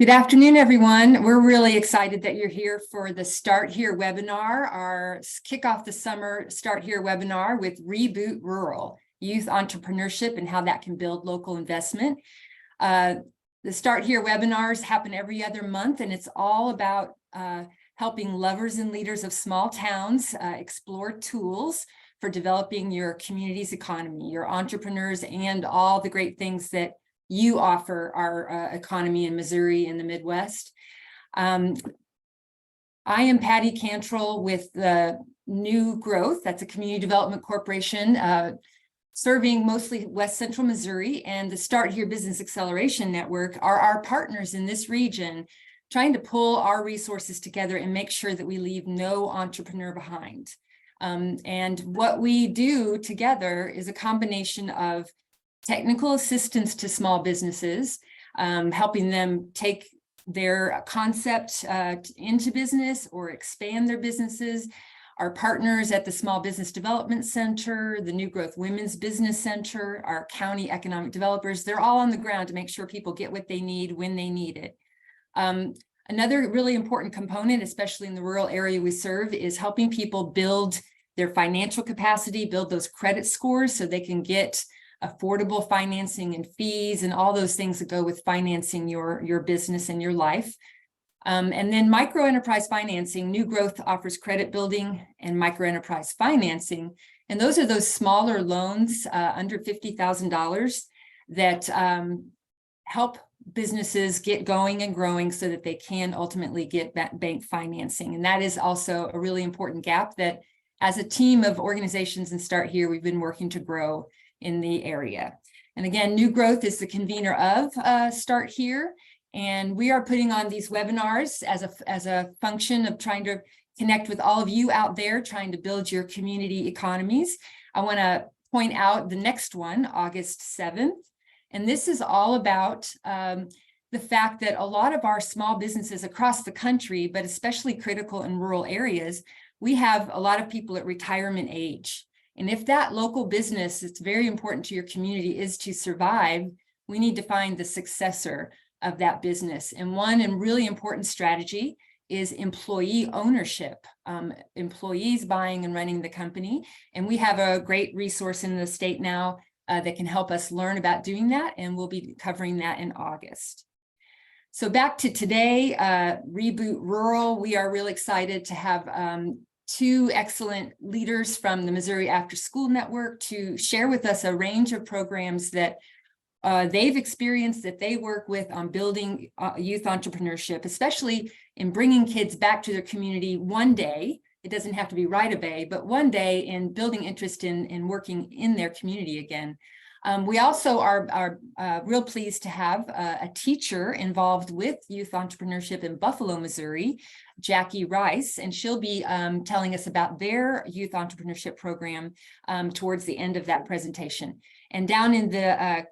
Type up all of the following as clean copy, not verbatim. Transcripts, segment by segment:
Good afternoon, everyone. We're really excited that you're here for the Start Here webinar, our kickoff the summer Start Here webinar with Reboot Rural, youth entrepreneurship and how that can build local investment. The Start Here webinars happen every other month, and it's all about helping lovers and leaders of small towns explore tools for developing your community's economy, your entrepreneurs, and all the great things that you offer our economy in Missouri and the Midwest. I am Patty Cantrell with the New Growth. That's a community development corporation serving mostly West Central Missouri, and the Start Here Business Acceleration Network are our partners in this region, trying to pull our resources together and make sure that we leave no entrepreneur behind. And what we do together is a combination of technical assistance to small businesses, helping them take their concept into business or expand their businesses. Our partners at the Small Business Development Center, the New Growth Women's Business Center, our county economic developers, they're all on the ground to make sure people get what they need when they need it. Another really important component, especially in the rural area we serve, is helping people build their financial capacity, build those credit scores so they can get affordable financing and fees and all those things that go with financing your business and your life. And then microenterprise financing. New Growth offers credit building and microenterprise financing. And those are those smaller loans under $50,000 that help businesses get going and growing so that they can ultimately get bank financing. And that is also a really important gap that as a team of organizations and Start Here, we've been working to grow in the area. And again, New Growth is the convener of Start Here, and we are putting on these webinars as a function of trying to connect with all of you out there trying to build your community economies. I want to point out the next one, August 7th, and this is all about the fact that a lot of our small businesses across the country, but especially critical in rural areas, we have a lot of people at retirement age. And if that local business that's very important to your community is to survive, we need to find the successor of that business. And one and really important strategy is employee ownership, employees buying and running the company. And we have a great resource in the state now that can help us learn about doing that. And we'll be covering that in August. So back to today, Reboot Rural, we are really excited to have two excellent leaders from the Missouri After School Network to share with us a range of programs that they've experienced, that they work with on building youth entrepreneurship, especially in bringing kids back to their community one day. It doesn't have to be right away, but one day in building interest in working in their community again. We also are real pleased to have a teacher involved with youth entrepreneurship in Buffalo, Missouri, Jackie Rice, and she'll be telling us about their youth entrepreneurship program towards the end of that presentation. And down in the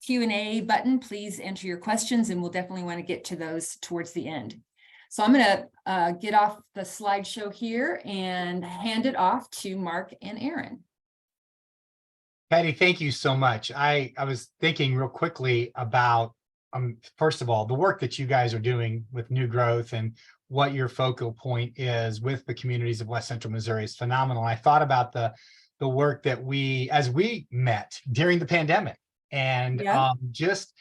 Q&A button, please enter your questions, and we'll definitely want to get to those towards the end. So I'm going to get off the slideshow here and hand it off to Mark and Aaron. Patty, thank you so much. I was thinking real quickly about, first of all, the work that you guys are doing with New Growth and what your focal point is with the communities of West Central Missouri is phenomenal. I thought about the work that as we met during the pandemic, and just,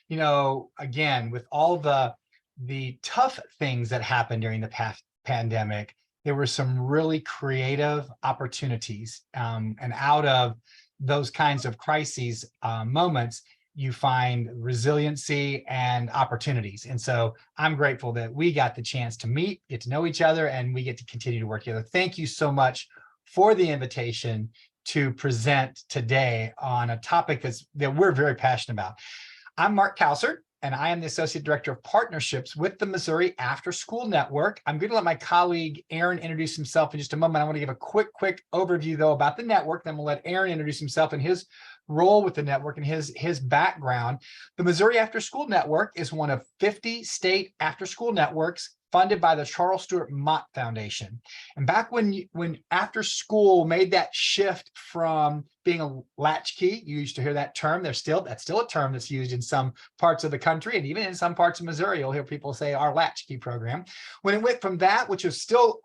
again, with all the tough things that happened during the pandemic, there were some really creative opportunities, and out of those kinds of crises moments, you find resiliency and opportunities. And so I'm grateful that we got the chance to meet, get to know each other, and we get to continue to work together. Thank you so much for the invitation to present today on a topic that we're very passionate about. I'm Mark Kausert, and I am the Associate Director of Partnerships with the Missouri After School Network. I'm going to let my colleague Aaron introduce himself in just a moment. I want to give a quick overview, though, about the network. Then we'll let Aaron introduce himself and his role with the network and his background. The Missouri After School Network is one of 50 state after-school networks funded by the Charles Stewart Mott Foundation. And back when after school made that shift from being a latchkey, you used to hear that term. That's still a term that's used in some parts of the country, and even in some parts of Missouri, you'll hear people say our latchkey program. When it went from that, which was still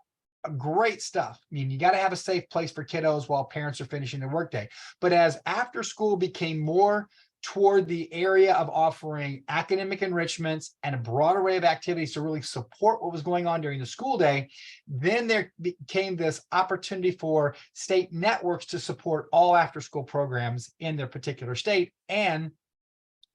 great stuff. I mean, you got to have a safe place for kiddos while parents are finishing their workday. But as after school became more toward the area of offering academic enrichments and a broad array of activities to really support what was going on during the school day, then there became this opportunity for state networks to support all after school programs in their particular state. And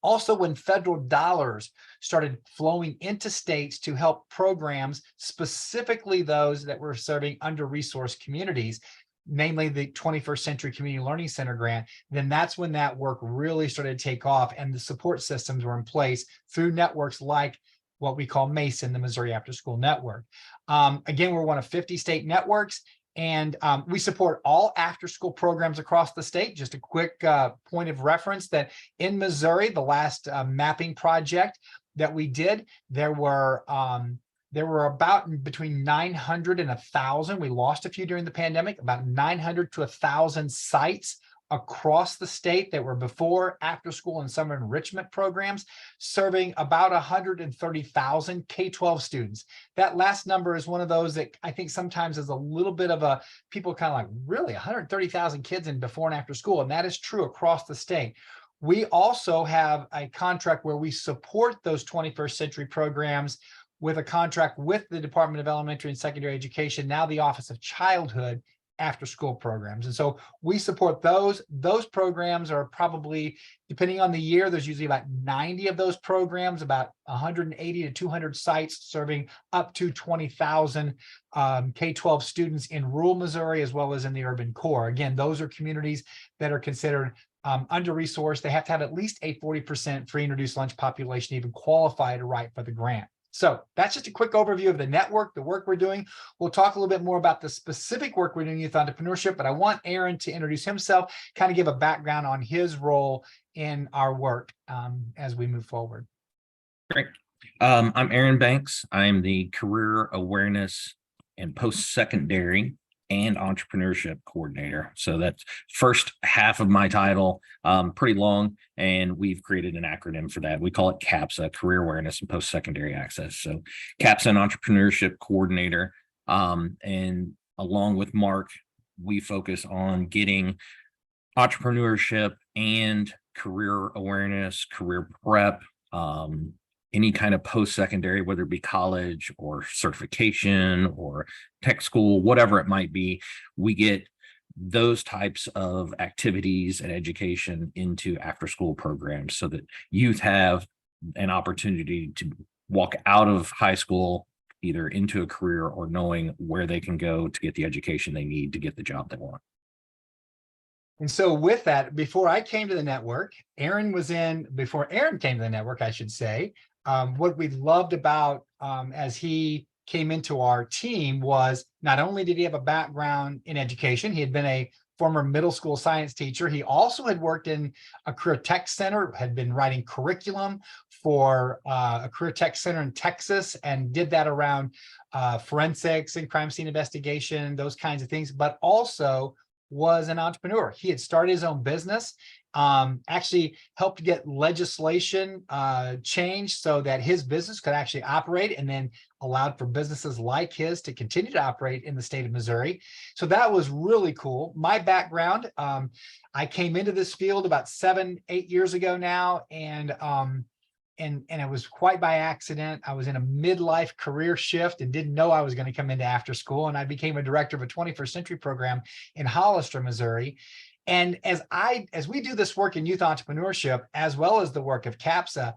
also, when federal dollars started flowing into states to help programs, specifically those that were serving under-resourced communities, namely the 21st Century Community Learning Center grant, then that's when that work really started to take off, and the support systems were in place through networks like what we call Mason, the Missouri After School Network. Again, we're one of 50 state networks, and we support all after-school programs across the state. Just a quick point of reference that in Missouri, the last mapping project that we did, there were about between 900 and 1,000. We lost a few during the pandemic, about 900 to 1,000 sites across the state that were before, after school, and summer enrichment programs, serving about 130,000 K-12 students. That last number is one of those that I think sometimes is a little bit of a, people kind of like, really 130,000 kids in before and after school, and that is true across the state. We also have a contract where we support those 21st century programs with a contract with the Department of Elementary and Secondary Education, now the Office of Childhood, after school programs. And so we support those. Those programs are probably, depending on the year, there's usually about 90 of those programs, about 180 to 200 sites serving up to 20,000 K-12 students in rural Missouri, as well as in the urban core. Again, those are communities that are considered under-resourced. They have to have at least a 40% free and reduced lunch population to even qualify to write for the grant. So that's just a quick overview of the network, the work we're doing. We'll talk a little bit more about the specific work we're doing in youth entrepreneurship, but I want Aaron to introduce himself, kind of give a background on his role in our work as we move forward. Great. I'm Aaron Banks. I'm the Career Awareness and Post-Secondary and Entrepreneurship Coordinator. So that's first half of my title, pretty long, and we've created an acronym for that. We call it CAPSA, Career Awareness and Post-Secondary Access. So CAPSA and Entrepreneurship Coordinator, and along with Mark, we focus on getting entrepreneurship and career awareness, career prep, any kind of post-secondary, whether it be college or certification or tech school, whatever it might be, we get those types of activities and education into after-school programs so that youth have an opportunity to walk out of high school either into a career or knowing where they can go to get the education they need to get the job they want. And so with that, before I came to the network, before Aaron came to the network, I should say, what we loved about as he came into our team was not only did he have a background in education, he had been a former middle school science teacher. He also had worked in a career tech center, had been writing curriculum for a career tech center in Texas, and did that around forensics and crime scene investigation, those kinds of things, but also was an entrepreneur. He had started his own business, actually helped get legislation changed so that his business could actually operate, and then allowed for businesses like his to continue to operate in the state of Missouri. So that was really cool. My background, I came into this field about 7-8 years ago now, and it was quite by accident. I was in a midlife career shift and didn't know I was going to come into after school. And I became a director of a 21st century program in Hollister, Missouri. And as we do this work in youth entrepreneurship, as well as the work of CAPSA,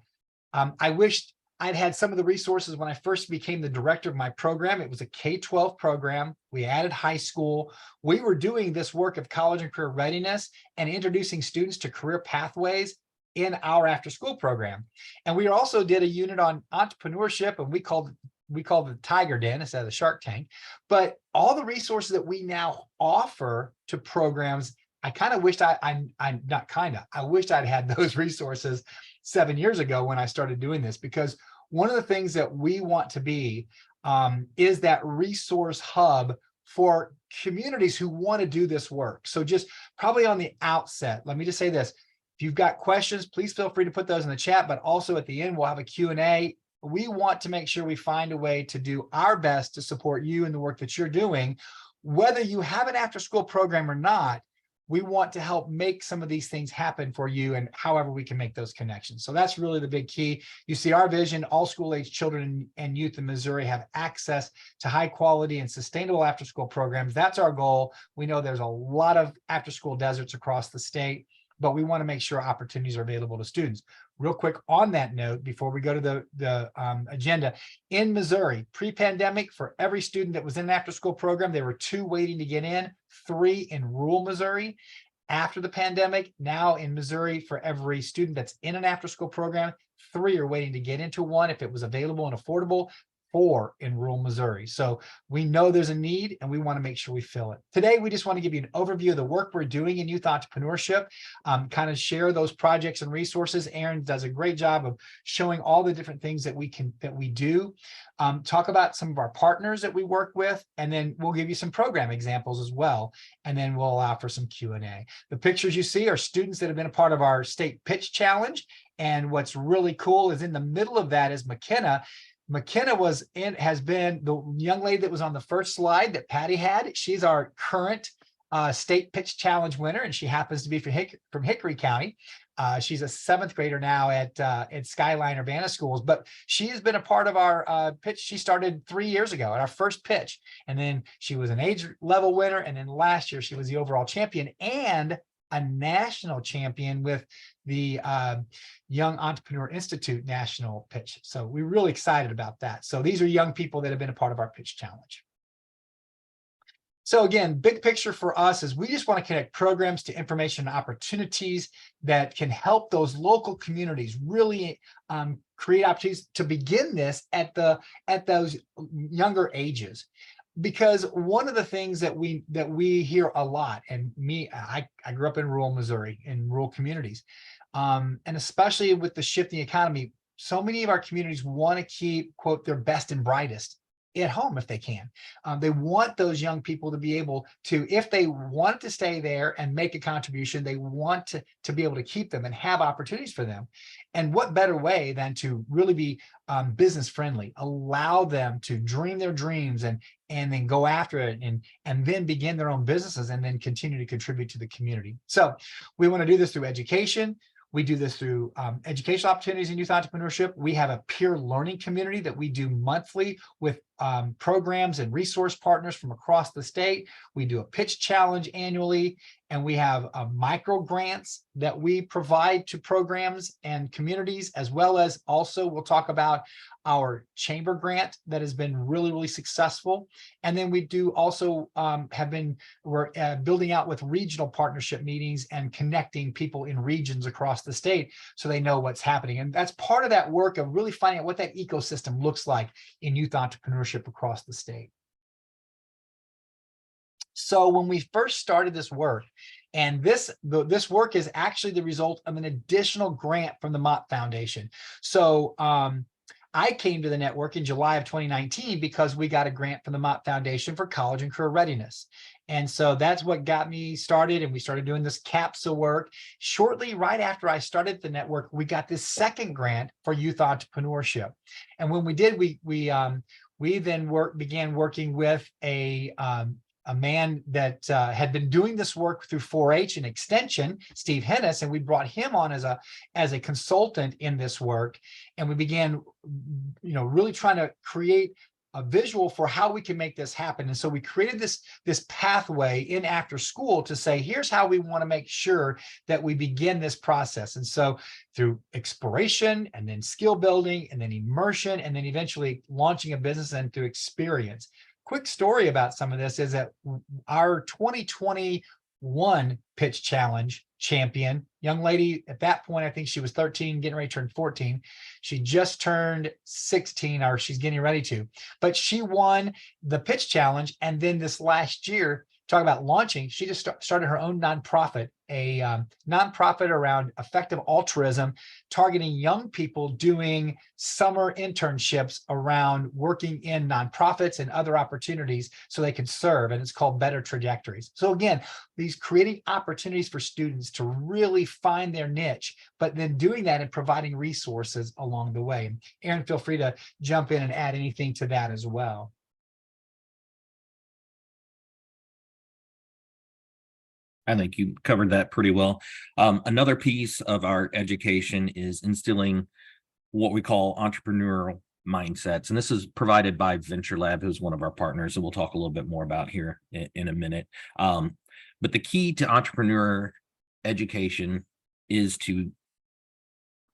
I wished I'd had some of the resources when I first became the director of my program. It was a K-12 program. We added high school. We were doing this work of college and career readiness and introducing students to career pathways in our after school program. And we also did a unit on entrepreneurship, and we called it the Tiger Den instead of the Shark Tank. But all the resources that we now offer to programs, I kind of wished I wished I'd had those resources 7 years ago when I started doing this, because one of the things that we want to be is that resource hub for communities who want to do this work. So just probably on the outset, let me just say this. If you've got questions, please feel free to put those in the chat, but also at the end, we'll have a Q&A. We want to make sure we find a way to do our best to support you in the work that you're doing. Whether you have an after-school program or not, we want to help make some of these things happen for you, and however we can make those connections. So that's really the big key. You see our vision: all school-age children and youth in Missouri have access to high quality and sustainable after-school programs. That's our goal. We know there's a lot of after-school deserts across the state, but we want to make sure opportunities are available to students. Real quick on that note, before we go to the agenda, in Missouri, pre-pandemic, for every student that was in an after-school program, there were 2 waiting to get in, 3 in rural Missouri. After the pandemic, now in Missouri, for every student that's in an after-school program, 3 are waiting to get into one if it was available and affordable. 4 in rural Missouri. So we know there's a need, and we want to make sure we fill it. Today, we just want to give you an overview of the work we're doing in youth entrepreneurship, kind of share those projects and resources. Aaron does a great job of showing all the different things that we do. Talk about some of our partners that we work with, and then we'll give you some program examples as well. And then we'll allow for some Q&A. The pictures you see are students that have been a part of our state pitch challenge. And what's really cool is in the middle of that is McKenna. McKenna has been the young lady that was on the first slide that Patty had. She's our current state pitch challenge winner, and she happens to be from Hickory County. She's a 7th grader now at Skyline Urbana Schools, but she has been a part of our pitch. She started 3 years ago at our first pitch, and then she was an age level winner, and then last year she was the overall champion and a national champion with the Young Entrepreneur Institute National Pitch. So we're really excited about that. So these are young people that have been a part of our pitch challenge. So again, big picture for us is we just want to connect programs to information and opportunities that can help those local communities really create opportunities to begin this at those younger ages. Because one of the things that we hear a lot, and I grew up in rural Missouri, in rural communities, and especially with the shifting economy, so many of our communities want to keep, quote, their best and brightest at home if they can. They want those young people to be able to, if they want to stay there and make a contribution, they want to be able to keep them and have opportunities for them. And what better way than to really be business friendly, allow them to dream their dreams and then go after it and then begin their own businesses and then continue to contribute to the community. So we want to do this through education. We do this through educational opportunities in youth entrepreneurship. We have a peer learning community that we do monthly with programs and resource partners from across the state. We do a pitch challenge annually, and we have micro grants that we provide to programs and communities, as well as also we'll talk about our chamber grant that has been really, really successful. And then we do also we're building out with regional partnership meetings and connecting people in regions across the state so they know what's happening. And that's part of that work of really finding out what that ecosystem looks like in youth entrepreneurship across the state. So when we first started this work, and this work is actually the result of an additional grant from the Mott Foundation. So I came to the network in July of 2019 because we got a grant from the Mott Foundation for college and career readiness. And so that's what got me started, and we started doing this CAPSA work. Shortly, right after I started the network, we got this second grant for youth entrepreneurship. And when we did, we then began working with a man that had been doing this work through 4-H and Extension, Steve Hennis, and we brought him on as a consultant in this work. And we began, really trying to create a visual for how we can make this happen. And so we created this pathway in after school to say, here's how we want to make sure that we begin this process. And so through exploration, and then skill building, and then immersion, and then eventually launching a business, and through experience. Quick story about some of this is that our 2021 pitch challenge champion, young lady at that point, I think she was 13, getting ready to turn 14. She just turned 16, or she's getting ready to, but she won the pitch challenge. And then this last year talk about launching, she just started her own nonprofit, a nonprofit around effective altruism, targeting young people doing summer internships around working in nonprofits and other opportunities so they can serve. And it's called Better Trajectories. So again, these creating opportunities for students to really find their niche, but then doing that and providing resources along the way. Aaron, feel free to jump in and add anything to that as well. I think you covered that pretty well. Another piece of our education is instilling what we call entrepreneurial mindsets. And this is provided by Venture Lab, who's one of our partners, and we'll talk a little bit more about here in a minute. But the key to entrepreneur education is to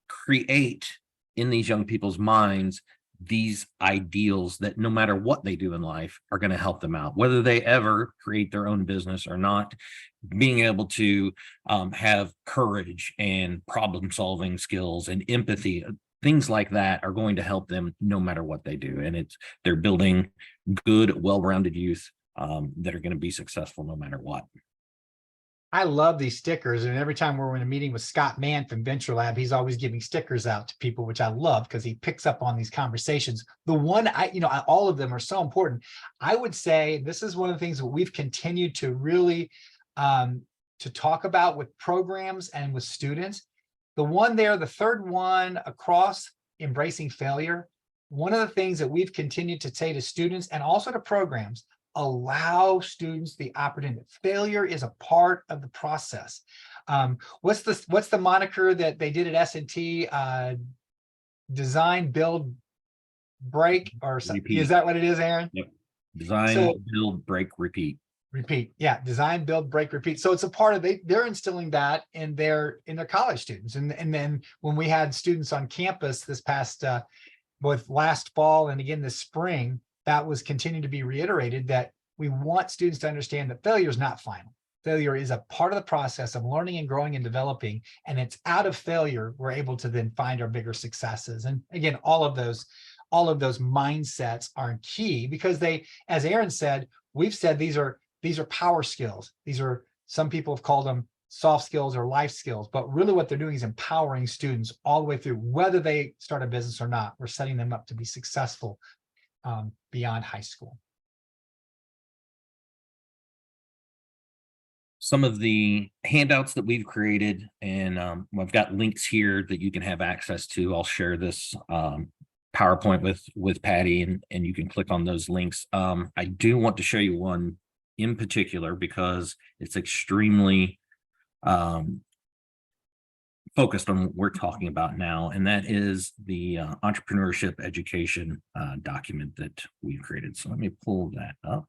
create in these young people's minds these ideals that no matter what they do in life are going to help them out, whether they ever create their own business or not. Being able to have courage and problem solving skills and empathy, things like that are going to help them no matter what they do. And they're building good, well-rounded youth that are going to be successful no matter what. I love these stickers, and every time we're in a meeting with Scott Mann from Venture Lab, he's always giving stickers out to people, which I love because he picks up on these conversations. The one all of them are so important. I would say this is one of the things that we've continued to really to talk about with programs and with students. The one there, the third one across, embracing failure. One of the things that we've continued to say to students and also to programs, allow students the opportunity. Failure is a part of the process. What's the moniker that they did at S&T? Design, build, break, or something. Repeat. Is that what it is, Aaron? Yep. Design, build, break, repeat. Repeat. Yeah. Design, build, break, repeat. So it's a part of they're instilling that in their college students. And then when we had students on campus this past both last fall and again this spring, that was continuing to be reiterated, that we want students to understand that failure is not final. Failure is a part of the process of learning and growing and developing. And it's out of failure we're able to then find our bigger successes. And again, all of those mindsets are key because they, as Aaron said, we've said these are power skills. These are, some people have called them soft skills or life skills, but really what they're doing is empowering students all the way through, whether they start a business or not. We're setting them up to be successful beyond high school. Some of the handouts that we've created, and I've got links here that you can have access to. I'll share this PowerPoint with Patty, and you can click on those links. I do want to show you one in particular because it's extremely focused on what we're talking about now, and that is the entrepreneurship education document that we've created. So let me pull that up.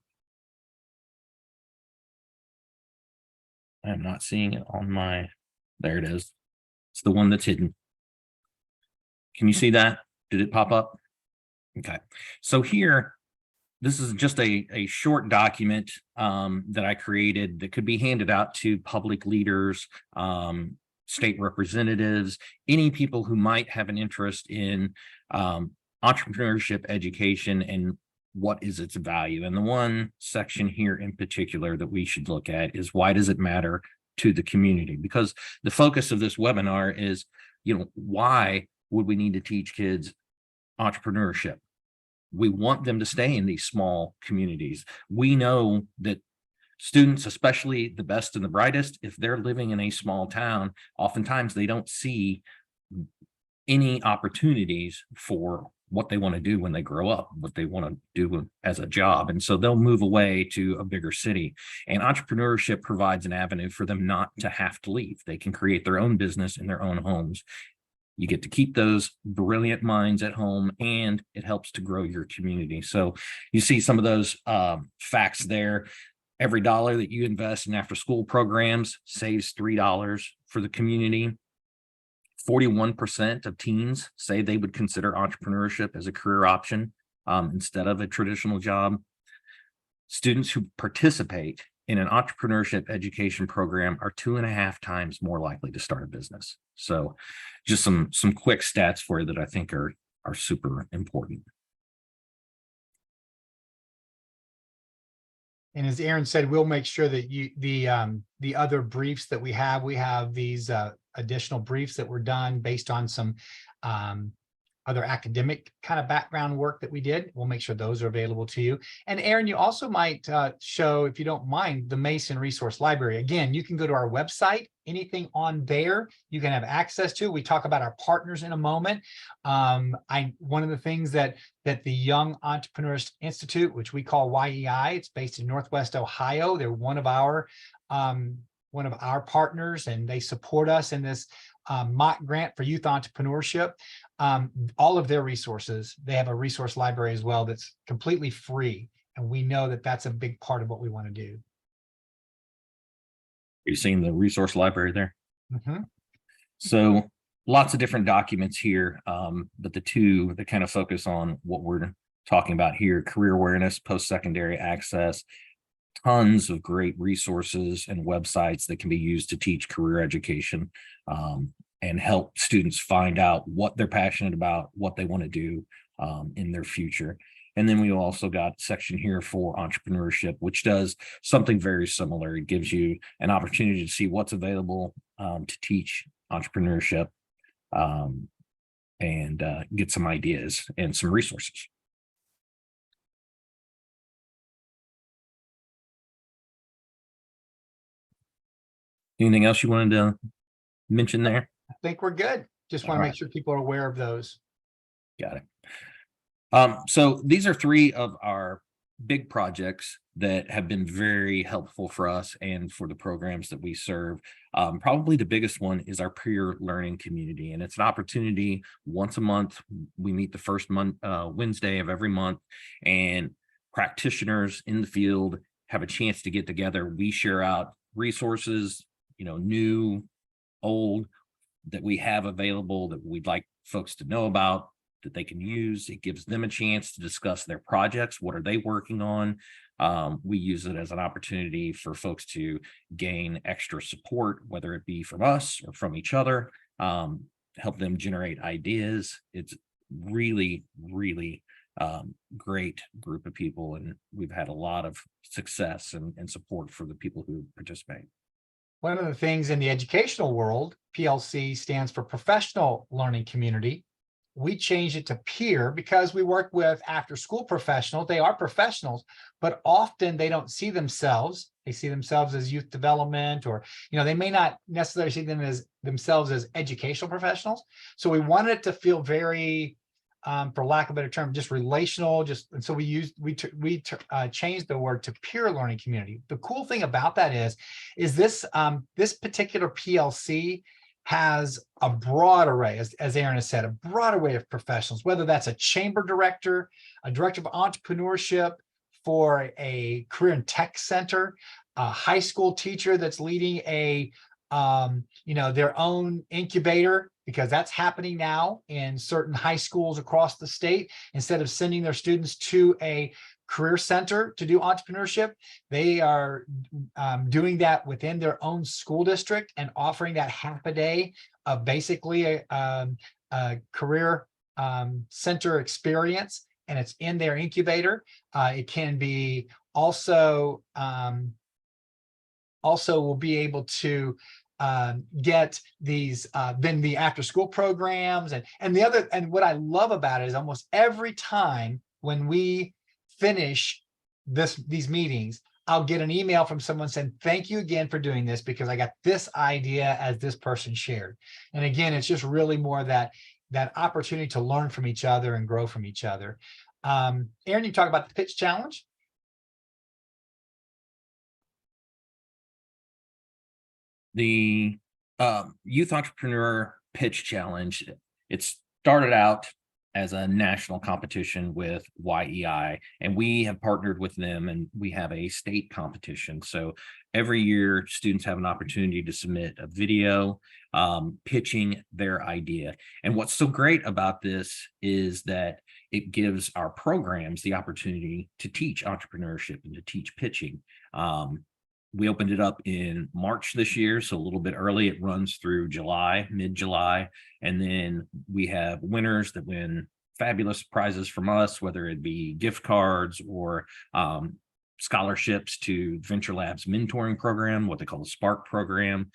I'm not seeing it on my, there it is. It's the one that's hidden. Can you see that? Did it pop up? Okay. So here, this is just a short document that I created that could be handed out to public leaders, state representatives, any people who might have an interest in entrepreneurship education and what is its value. And the one section here in particular that we should look at is, why does it matter to the community? Because the focus of this webinar is, why would we need to teach kids entrepreneurship? We want them to stay in these small communities. We know that students, especially the best and the brightest, if they're living in a small town, oftentimes they don't see any opportunities for what they want to do when they grow up, what they want to do as a job. And so they'll move away to a bigger city. And entrepreneurship provides an avenue for them not to have to leave. They can create their own business in their own homes. You get to keep those brilliant minds at home, and it helps to grow your community. So you see some of those facts there. Every dollar that you invest in after-school programs saves $3 for the community. 41% of teens say they would consider entrepreneurship as a career option instead of a traditional job. Students who participate in an entrepreneurship education program are 2.5 times more likely to start a business. So just some quick stats for you that I think are super important. And as Aaron said, we'll make sure that the other briefs that we have these additional briefs that were done based on some other academic kind of background work that we did. We'll make sure those are available to you. And Aaron, you also might show, if you don't mind, the Mason Resource Library. Again, you can go to our website, anything on there you can have access to. We talk about our partners in a moment. One of the things that the Young Entrepreneurs Institute, which we call YEI, it's based in Northwest Ohio. They're one of our partners, and they support us in this mock grant for youth entrepreneurship. All of their resources, they have a resource library as well that's completely free. And we know that that's a big part of what we want to do. You've seen the resource library there. Mm-hmm. So lots of different documents here, but the two that kind of focus on what we're talking about here: career awareness, post-secondary access, tons of great resources and websites that can be used to teach career education and help students find out what they're passionate about, what they want to do in their future. And then we also got a section here for entrepreneurship, which does something very similar. It gives you an opportunity to see what's available to teach entrepreneurship and get some ideas and some resources. Anything else you wanted to mention there? I think we're good. Just want to make sure people are aware of those. Got it. So these are three of our big projects that have been very helpful for us and for the programs that we serve. Probably the biggest one is our peer learning community, and it's an opportunity once a month. We meet the first Wednesday of every month, and practitioners in the field have a chance to get together. We share out resources, new, old, that we have available that we'd like folks to know about, that they can use. It gives them a chance to discuss their projects. What are they working on? We use it as an opportunity for folks to gain extra support, whether it be from us or from each other, help them generate ideas. It's really, really great group of people, and we've had a lot of success and support for the people who participate. One of the things in the educational world, PLC stands for Professional Learning Community. We changed it to peer because we work with after-school professionals. They are professionals, but often they don't see themselves. They see themselves as youth development, or they may not necessarily see themselves as educational professionals. So we wanted it to feel very, for lack of a better term, just relational. And so we changed the word to peer learning community. The cool thing about that is this particular PLC has a broad array, as Aaron has said, a broad array of professionals, whether that's a chamber director, a director of entrepreneurship for a career and tech center, a high school teacher that's leading their own incubator, because that's happening now in certain high schools across the state. Instead of sending their students to a career center to do entrepreneurship, they are doing that within their own school district and offering that half a day of basically a career center experience, and it's in their incubator. It can be also will be able to get these then the after school programs and what I love about it is almost every time when we finish these meetings, I'll get an email from someone saying, thank you again for doing this, because I got this idea as this person shared. And again, it's just really more that opportunity to learn from each other and grow from each other. Aaron, you talk about the pitch challenge. The Youth Entrepreneur Pitch Challenge, it started out as a national competition with YEI, and we have partnered with them, and we have a state competition. So every year students have an opportunity to submit a video pitching their idea. And what's so great about this is that it gives our programs the opportunity to teach entrepreneurship and to teach pitching. We opened it up in March this year, so a little bit early. It runs through July, mid-July. And then we have winners that win fabulous prizes from us, whether it be gift cards or scholarships to Venture Labs mentoring program, what they call the Spark program,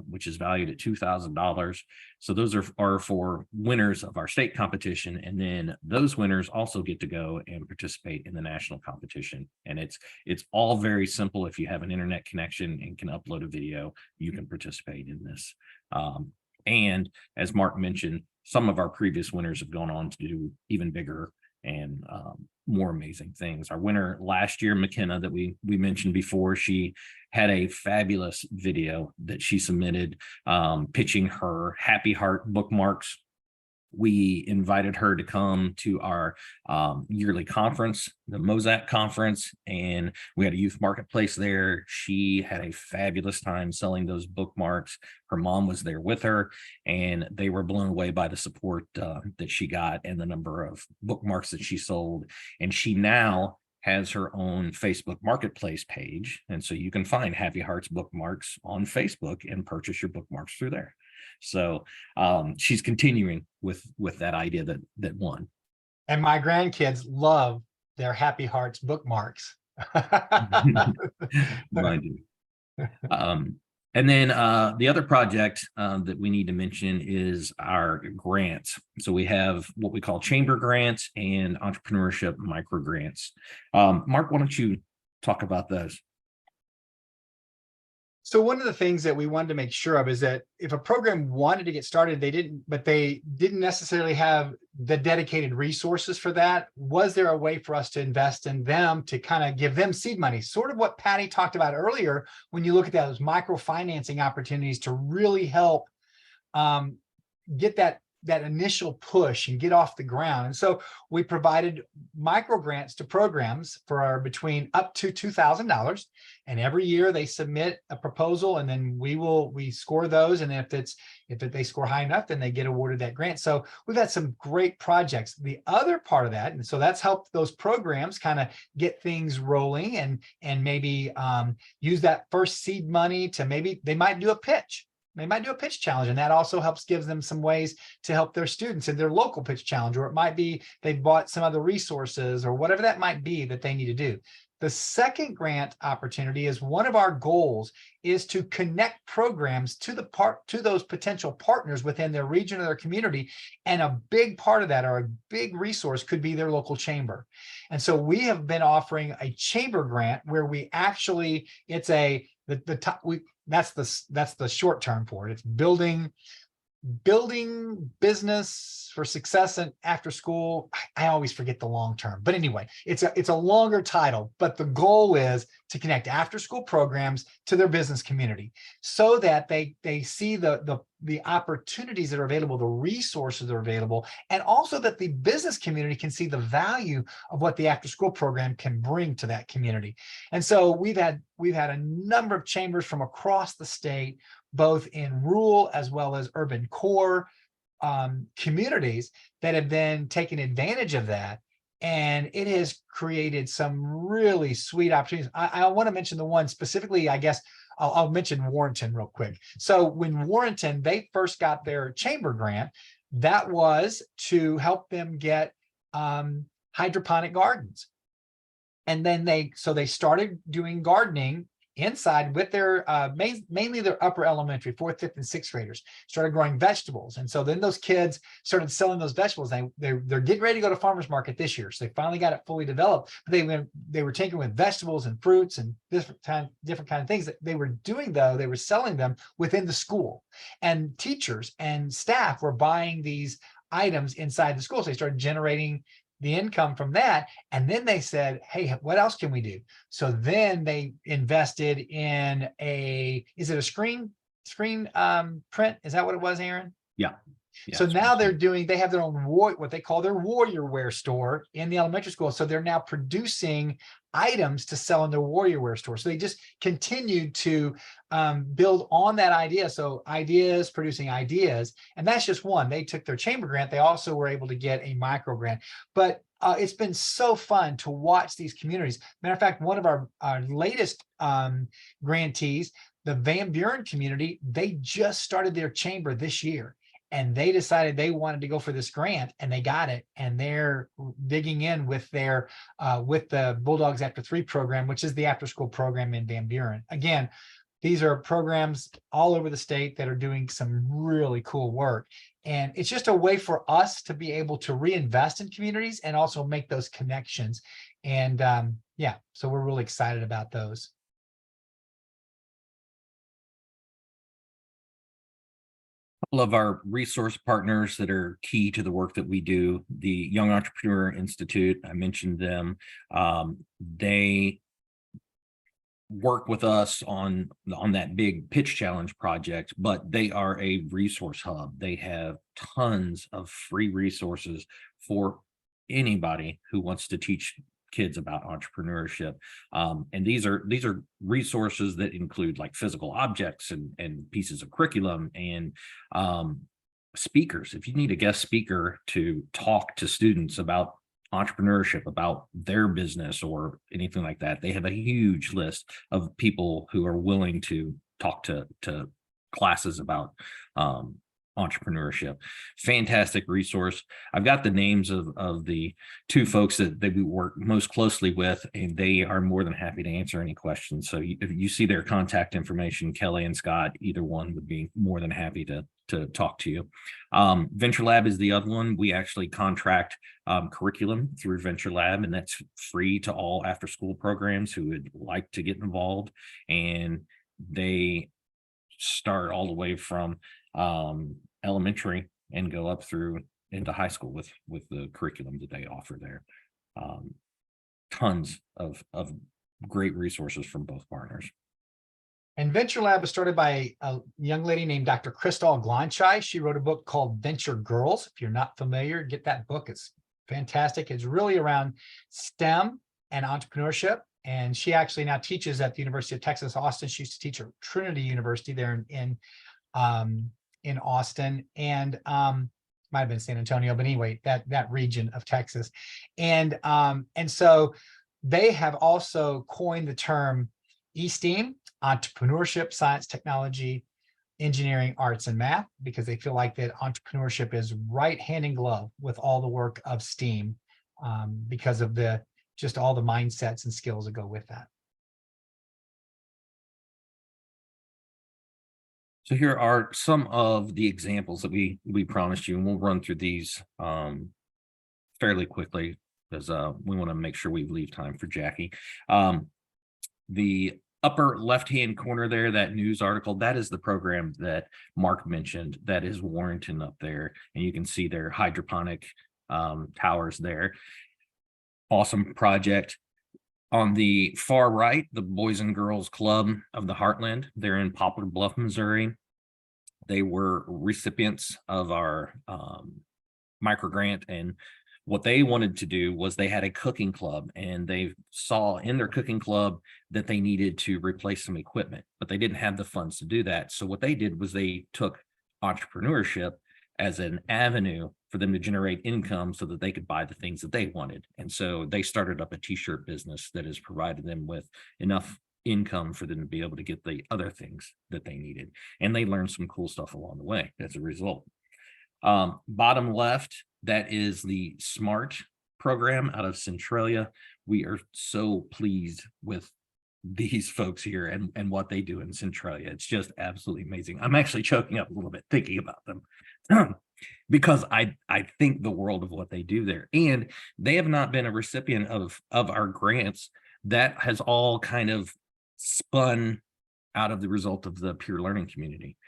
which is valued at $2,000. So those are for winners of our state competition. And then those winners also get to go and participate in the national competition. And it's all very simple. If you have an internet connection and can upload a video, you can participate in this. And as Mark mentioned, some of our previous winners have gone on to do even bigger and more amazing things. Our winner last year, McKenna, that we mentioned before, she had a fabulous video that she submitted pitching her Happy Heart bookmarks. We invited her to come to our yearly conference, the Mozak conference, and we had a youth marketplace there. She had a fabulous time selling those bookmarks. Her mom was there with her, and they were blown away by the support that she got and the number of bookmarks that she sold. And she now has her own Facebook marketplace page. And so you can find Happy Hearts bookmarks on Facebook and purchase your bookmarks through there. So she's continuing with that idea that won. And my grandkids love their Happy Hearts bookmarks. Mine do. And then the other project that we need to mention is our grants. So we have what we call chamber grants and entrepreneurship micro grants. Mark, why don't you talk about those? So one of the things that we wanted to make sure of is that if a program wanted to get started, they didn't necessarily have the dedicated resources for that. Was there a way for us to invest in them to kind of give them seed money? Sort of what Patty talked about earlier, when you look at those microfinancing opportunities to really help get that initial push and get off the ground. And so we provided micro grants to programs for between up to $2,000. And every year they submit a proposal, and then we score those. And if they score high enough, then they get awarded that grant. So we've had some great projects. The other part of that, and so that's helped those programs kind of get things rolling and maybe use that first seed money to maybe they might do a pitch. They might do a pitch challenge, and that also gives them some ways to help their students in their local pitch challenge, or it might be they've bought some other resources or whatever that might be that they need to do. The second grant opportunity is one of our goals is to connect programs to those potential partners within their region or their community. And a big part of that, or a big resource, could be their local chamber. And so we have been offering a chamber grant where we actually, that's the short term for it. It's building business for success and after school. I always forget the long term, but anyway, it's a longer title, but the goal is to connect after school programs to their business community so that they see the opportunities that are available, the resources that are available, and also that the business community can see the value of what the after school program can bring to that community. And so we've had a number of chambers from across the state, both in rural as well as urban core communities, that have then taken advantage of that. And it has created some really sweet opportunities. I want to mention the one specifically, I guess. I'll mention Warrenton real quick. So when Warrenton, they first got their chamber grant, that was to help them get hydroponic gardens. And then they started doing gardening inside with their mainly their upper elementary, 4th, 5th, and 6th graders, started growing vegetables. And so then those kids started selling those vegetables. They're getting ready to go to farmers market this year. So they finally got it fully developed. But they were taking with vegetables and fruits and different kind of things that they were doing, though. They were selling them within the school, and teachers and staff were buying these items inside the school. So they started generating the income from that. And then they said, hey, what else can we do? So then they invested in is it a screen print? Is that what it was, Aaron? Yeah. So now they have their own what they call their warrior wear store in the elementary school. So they're now producing items to sell in their warrior wear store. So they just continued to build on that idea. So producing ideas. And that's just one. They took their chamber grant. They also were able to get a micro grant. But it's been so fun to watch these communities. Matter of fact, one of our latest grantees, the Van Buren community, they just started their chamber this year. and they decided they wanted to go for this grant, and they got it, and they're digging in with their with the Bulldogs After 3 program, which is the after school program in Van Buren. Again, these are programs all over the state that are doing some really cool work. And it's just a way for us to be able to reinvest in communities and also make those connections. And yeah, so we're really excited about those. Couple of our resource partners that are key to the work that we do, the Young Entrepreneur Institute, I mentioned them. They work with us on that big pitch challenge project, but they are a resource hub. They have tons of free resources for anybody who wants to teach kids about entrepreneurship. And these are resources that include like physical objects and pieces of curriculum and speakers. If you need a guest speaker to talk to students about entrepreneurship, about their business or anything like that, they have a huge list of people who are willing to talk to classes about entrepreneurship. Fantastic resource. I've got the names of the two folks that we work most closely with, and they are more than happy to answer any questions. So if you see their contact information, Kelly and Scott, either one would be more than happy to talk to you. Venture Lab is the other one. We actually contract curriculum through Venture Lab, and that's free to all after school programs who would like to get involved. And they start all the way from elementary and go up through into high school with the curriculum that they offer there. Tons of great resources from both partners. And Venture Lab was started by a young lady named Dr. Crystal Glanchai. She wrote a book called Venture Girls. If you're not familiar, get that book. It's fantastic. It's really around STEM and entrepreneurship. And she actually now teaches at the University of Texas, Austin. She used to teach at Trinity University there in Austin, and might have been San Antonio, but anyway, that region of Texas. And so they have also coined the term STEAM, entrepreneurship, science, technology, engineering, arts, and math, because they feel like that entrepreneurship is right hand in glove with all the work of STEAM, because of just all the mindsets and skills that go with that. So here are some of the examples that we promised you, and we'll run through these fairly quickly because we want to make sure we leave time for Jackie. The upper left-hand corner there, that news article, that is the program that Mark mentioned. That is Warrenton up there, and you can see their hydroponic towers there. Awesome project. On the far right, the Boys and Girls Club of the Heartland, they're in Poplar Bluff, Missouri. They were recipients of our micro grant, and what they wanted to do was they had a cooking club, and they saw in their cooking club that they needed to replace some equipment, but they didn't have the funds to do that. So what they did was they took entrepreneurship as an avenue for them to generate income so that they could buy the things that they wanted. And so they started up a t-shirt business that has provided them with enough income for them to be able to get the other things that they needed. And they learned some cool stuff along the way as a result. Bottom left, that is the SMART program out of Centralia. We are so pleased with these folks here and what they do in Centralia. It's just absolutely amazing. I'm actually choking up a little bit thinking about them because I think the world of what they do there. And they have not been a recipient of our grants. That has all kind of spun out of the result of the peer learning community.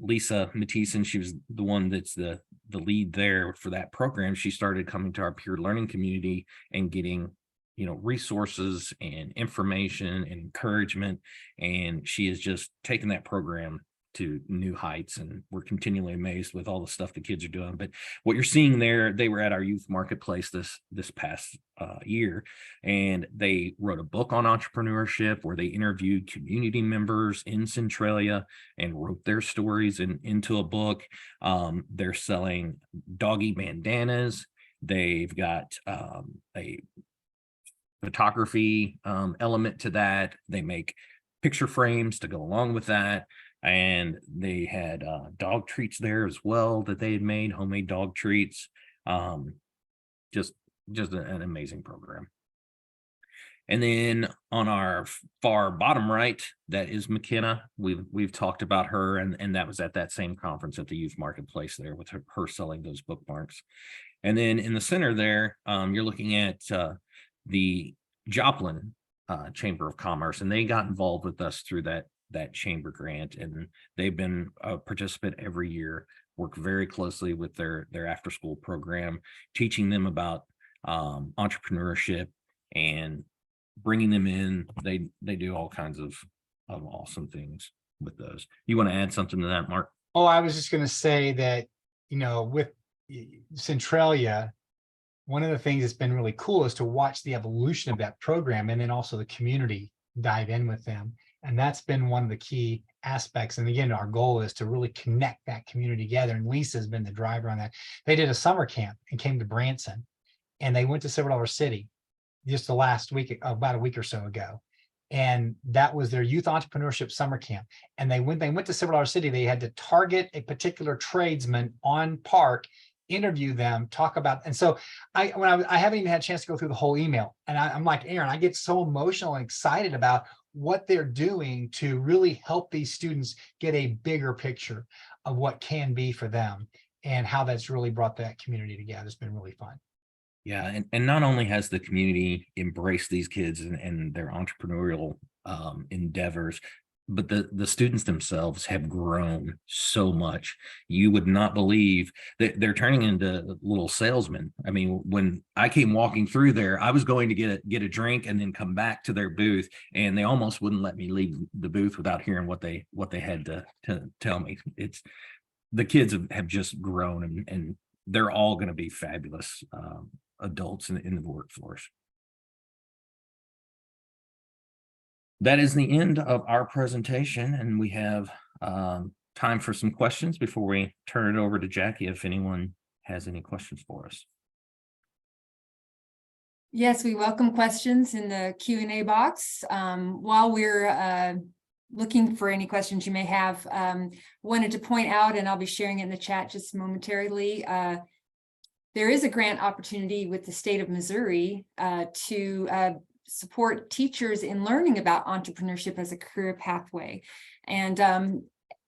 Lisa Mathieson, she was the one that's the lead there for that program. She started coming to our peer learning community and getting, resources and information and encouragement. And she has just taken that program to new heights, and we're continually amazed with all the stuff the kids are doing. But what you're seeing there, they were at our youth marketplace this past year, and they wrote a book on entrepreneurship where they interviewed community members in Centralia and wrote their stories into a book. They're selling doggy bandanas. They've got a photography element to that. They make picture frames to go along with that. and they had dog treats there as well that they had made, homemade dog treats. Just an amazing program. And then on our far bottom right, that is McKenna. We've talked about her, and that was at that same conference at the Youth Marketplace there with her selling those bookmarks. And then in the center there, you're looking at the Joplin Chamber of Commerce, and they got involved with us through that chamber grant, and they've been a participant every year, work very closely with their after school program, teaching them about entrepreneurship and bringing them in. They do all kinds of awesome things with those. You want to add something to that, Mark? Oh, I was just going to say that, with Centralia, one of the things that's been really cool is to watch the evolution of that program, and then also the community dive in with them. And that's been one of the key aspects. And again, our goal is to really connect that community together. And Lisa's been the driver on that. They did a summer camp and came to Branson, and they went to Silver Dollar City just the last week, about a week or so ago. And that was their youth entrepreneurship summer camp. And they went to Silver Dollar City. They had to target a particular tradesman on Park, interview them, talk about. And so I haven't even had a chance to go through the whole email. And I'm like, Aaron, I get so emotional and excited about what they're doing to really help these students get a bigger picture of what can be for them, and how that's really brought that community together. It's been really fun. Yeah, and not only has the community embraced these kids and their entrepreneurial endeavors, but the students themselves have grown so much. You would not believe that they're turning into little salesmen. I mean, when I came walking through there, I was going to get a drink and then come back to their booth, and they almost wouldn't let me leave the booth without hearing what they had to tell me. It's the kids have just grown, and they're all going to be fabulous adults in the workforce. That is the end of our presentation, and we have time for some questions before we turn it over to Jackie, if anyone has any questions for us. Yes, we welcome questions in the Q&A box. While we're looking for any questions you may have, wanted to point out, and I'll be sharing it in the chat just momentarily, there is a grant opportunity with the state of Missouri to support teachers in learning about entrepreneurship as a career pathway. And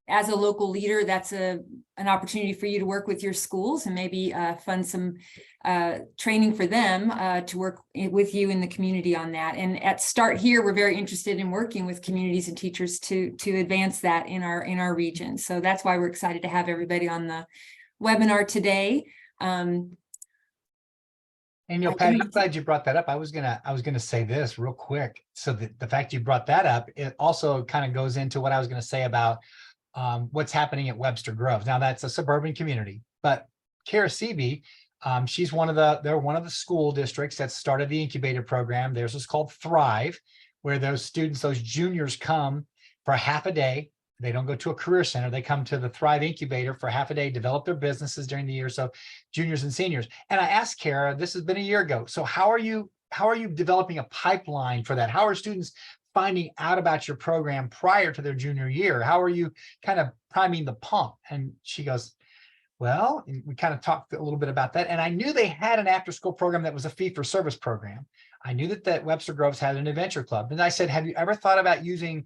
as a local leader, that's an opportunity for you to work with your schools and maybe fund some training for them to work with you in the community on that. And at Start Here, we're very interested in working with communities and teachers to advance that in our region. So that's why we're excited to have everybody on the webinar today. And Patty, I'm glad you brought that up. I was gonna say this real quick. So the fact you brought that up, it also kind of goes into what I was gonna say about what's happening at Webster Groves. Now that's a suburban community, but Carasibi, they're one of the school districts that started the incubator program. Theirs is called Thrive, where those juniors come for half a day. They don't go to a career center. They come to the Thrive Incubator for half a day, develop their businesses during the year. So juniors and seniors. And I asked Kara, this has been a year ago. So how are you developing a pipeline for that? How are students finding out about your program prior to their junior year? How are you kind of priming the pump? And she goes, well, we kind of talked a little bit about that. And I knew they had an after school program that was a fee for service program. I knew that Webster Groves had an adventure club. And I said, have you ever thought about using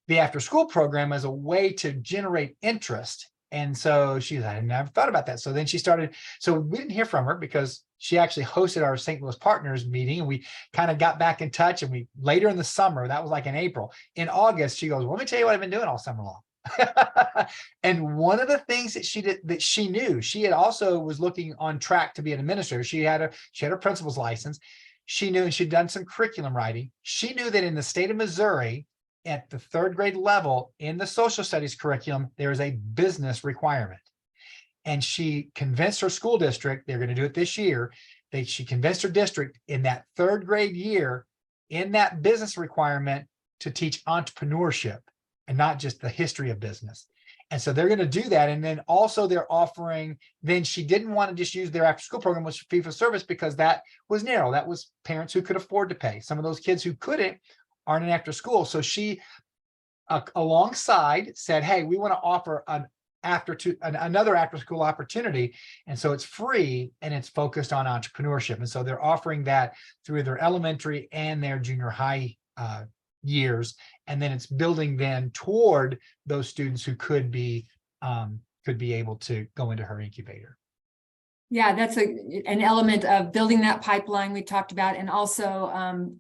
the after school program as a way to generate interest? And so she said, I never thought about that. So then she started, so we didn't hear from her because she actually hosted our St. Louis partners meeting, and we kind of got back in touch. And we later in the summer, that was like in April, in August, she goes, well, let me tell you what I've been doing all summer long. And one of the things that she did, that she knew, she had also was looking on track to be an administrator. She had her principal's license. She knew, and she'd done some curriculum writing. She knew that in the state of Missouri, at the third grade level in the social studies curriculum, there is a business requirement. And she convinced her school district, they're going to do it this year, she convinced her district in that third grade year, in that business requirement, to teach entrepreneurship and not just the history of business. And so they're going to do that. And then also they're offering, then she didn't want to just use their after school program, which was fee for service, because that was narrow. That was parents who could afford to pay. Some of those kids who couldn't aren't in after school. So she alongside said, hey, we want to offer another after school opportunity. And so it's free and it's focused on entrepreneurship. And so they're offering that through their elementary and their junior high years. And then it's building then toward those students who could be able to go into her incubator. Yeah, that's an element of building that pipeline we talked about, and also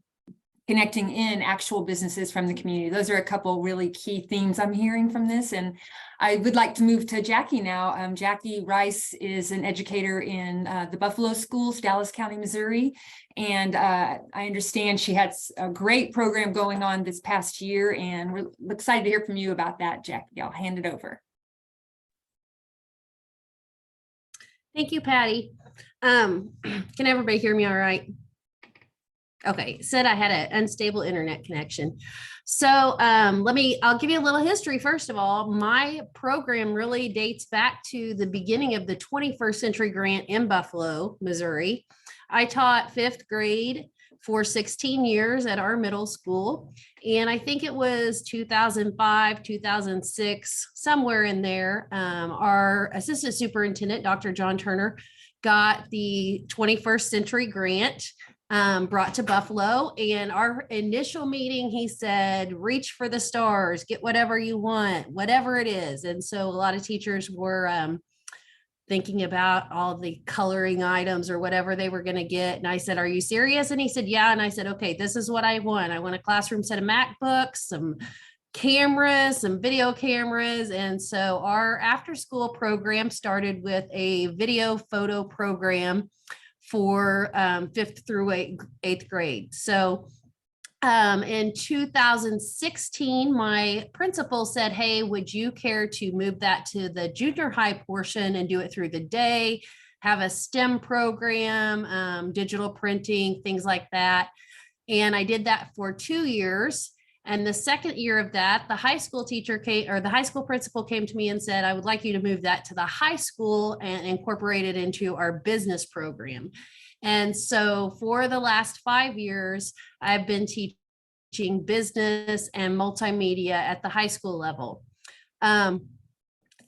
connecting in actual businesses from the community. Those are a couple really key themes I'm hearing from this. And I would like to move to Jackie now. Jackie Rice is an educator in the Buffalo schools, Dallas County, Missouri. And I understand she had a great program going on this past year, and we're excited to hear from you about that, Jackie. I'll hand it over. Thank you, Patty. Can everybody hear me all right? Okay, said I had an unstable internet connection. So I'll give you a little history. First of all, my program really dates back to the beginning of the 21st Century Grant in Buffalo, Missouri. I taught 5th grade for 16 years at our middle school. And I think it was 2005, 2006, somewhere in there, our assistant superintendent, Dr. John Turner, got the 21st Century Grant brought to Buffalo. And our initial meeting, he said, reach for the stars, get whatever you want, whatever it is. And so a lot of teachers were thinking about all the coloring items or whatever they were going to get. And I said, are you serious? And he said, yeah. And I said, okay, this is what I want. I want a classroom set of MacBooks, some cameras, some video cameras. And so our after school program started with a video photo program for 5th through 8th grade. So in 2016, my principal said, hey, would you care to move that to the junior high portion and do it through the day, have a STEM program, digital printing, things like that. And I did that for 2 years. And the second year of that, the high school teacher came, or the high school principal came to me and said, I would like you to move that to the high school and incorporate it into our business program. And so for the last 5 years, I've been teaching business and multimedia at the high school level.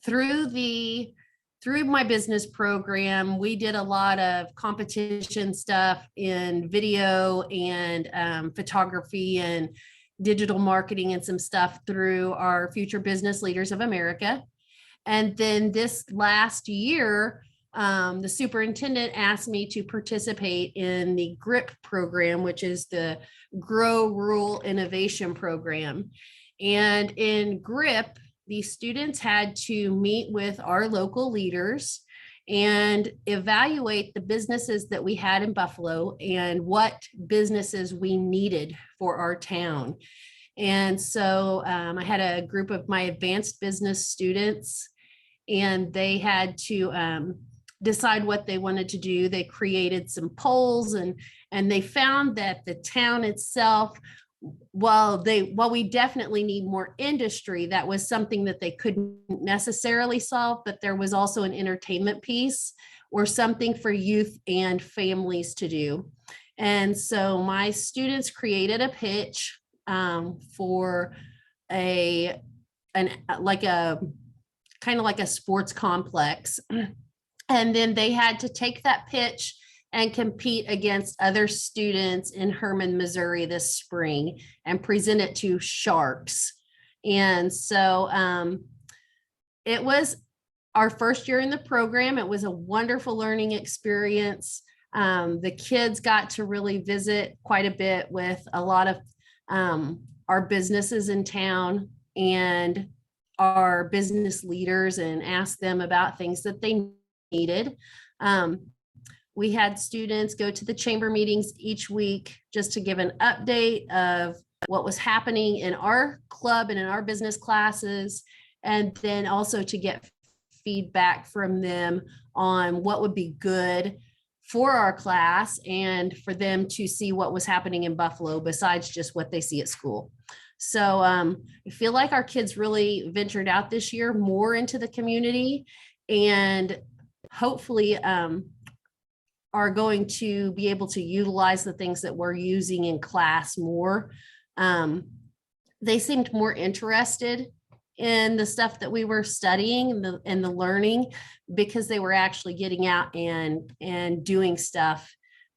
Through my business program, we did a lot of competition stuff in video and photography and digital marketing and some stuff through our Future Business Leaders of America. And then this last year, the superintendent asked me to participate in the GRIP program, which is the Grow Rural Innovation Program. And in GRIP, the students had to meet with our local leaders and evaluate the businesses that we had in Buffalo and what businesses we needed for our town. And so I had a group of my advanced business students, and they had to decide what they wanted to do. They created some polls, and they found that the town itself, while we definitely need more industry, that was something that they couldn't necessarily solve, but there was also an entertainment piece or something for youth and families to do. And so my students created a pitch for kind of like a sports complex. And then they had to take that pitch and compete against other students in Hermann, Missouri this spring and present it to Sharks. And so it was our first year in the program. It was a wonderful learning experience. The kids got to really visit quite a bit with a lot of our businesses in town and our business leaders and ask them about things that they needed. We had students go to the chamber meetings each week just to give an update of what was happening in our club and in our business classes, and then also to get feedback from them on what would be good for our class and for them to see what was happening in Buffalo besides just what they see at school. So I feel like our kids really ventured out this year more into the community, and hopefully are going to be able to utilize the things that we're using in class more. they seemed more interested in the stuff that we were studying and the learning, because they were actually getting out and doing stuff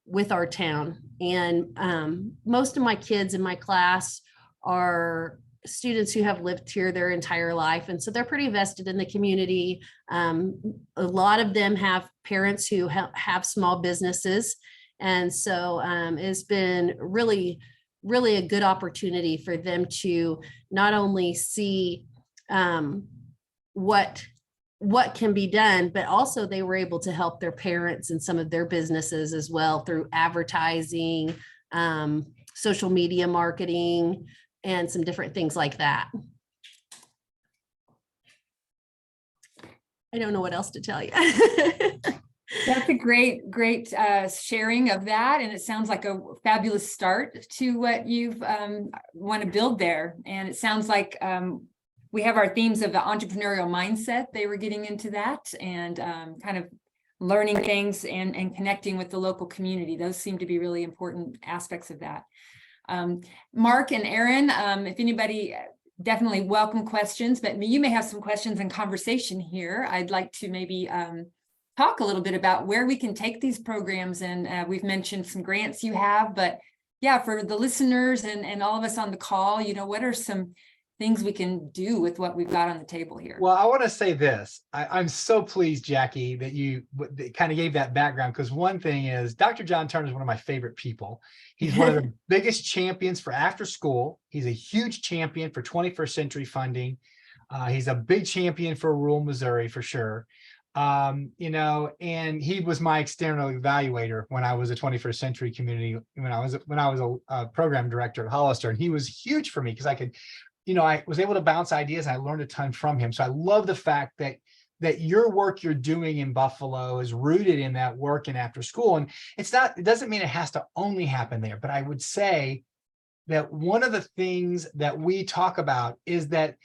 with our town. And most of my kids in my class are students who have lived here their entire life. And so they're pretty vested in the community. A lot of them have parents who have small businesses. And so it's been really a good opportunity for them to not only see what can be done, but also they were able to help their parents in some of their businesses as well through advertising, social media marketing, and some different things like that. I don't know what else to tell you. That's a great sharing of that. And it sounds like a fabulous start to what you've want to build there. And it sounds like we have our themes of the entrepreneurial mindset. They were getting into that and kind of learning things and connecting with the local community. Those seem to be really important aspects of that. Mark and Aaron, if anybody, definitely welcome questions, but you may have some questions and conversation here. I'd like to maybe talk a little bit about where we can take these programs. And we've mentioned some grants you have, but yeah, for the listeners and all of us on the call, what are some things we can do with what we've got on the table here? Well, I want to say this. I'm so pleased, Jackie, that you kind of gave that background, because one thing is Dr. John Turner is one of my favorite people. He's one of the biggest champions for after school. He's a huge champion for 21st century funding. He's a big champion for rural Missouri for sure. And he was my external evaluator when I was a 21st century community, when I was a program director at Hollister, and he was huge for me because I could, I was able to bounce ideas and I learned a ton from him. So I love the fact that your work you're doing in Buffalo is rooted in that work in after school. And it doesn't mean it has to only happen there, but I would say that one of the things that we talk about is that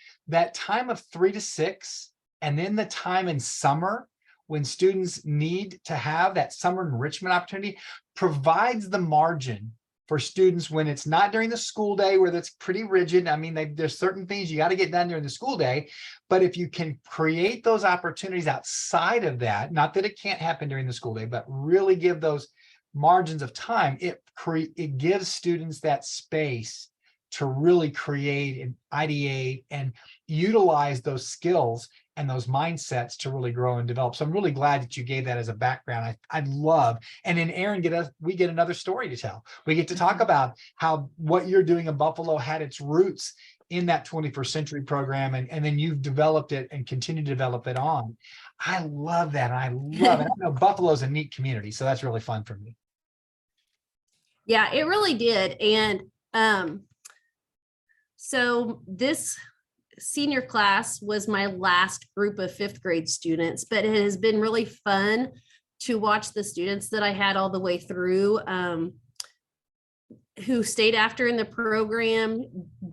time of 3 to 6, and then the time in summer when students need to have that summer enrichment opportunity, provides the margin for students when it's not during the school day, where that's pretty rigid. I mean, there's certain things you got to get done during the school day, but if you can create those opportunities outside of that, not that it can't happen during the school day, but really give those margins of time, it gives students that space to really create and ideate and utilize those skills and those mindsets to really grow and develop. So I'm really glad that you gave that as a background. I love, and then Aaron, we get another story to tell. We get to talk about how what you're doing in Buffalo had its roots in that 21st century program, and then you've developed it and continue to develop it on. I love that. I love it. I know Buffalo's a neat community, so that's really fun for me. Yeah, it really did. And so this senior class was my last group of 5th grade students, but it has been really fun to watch the students that I had all the way through who stayed after in the program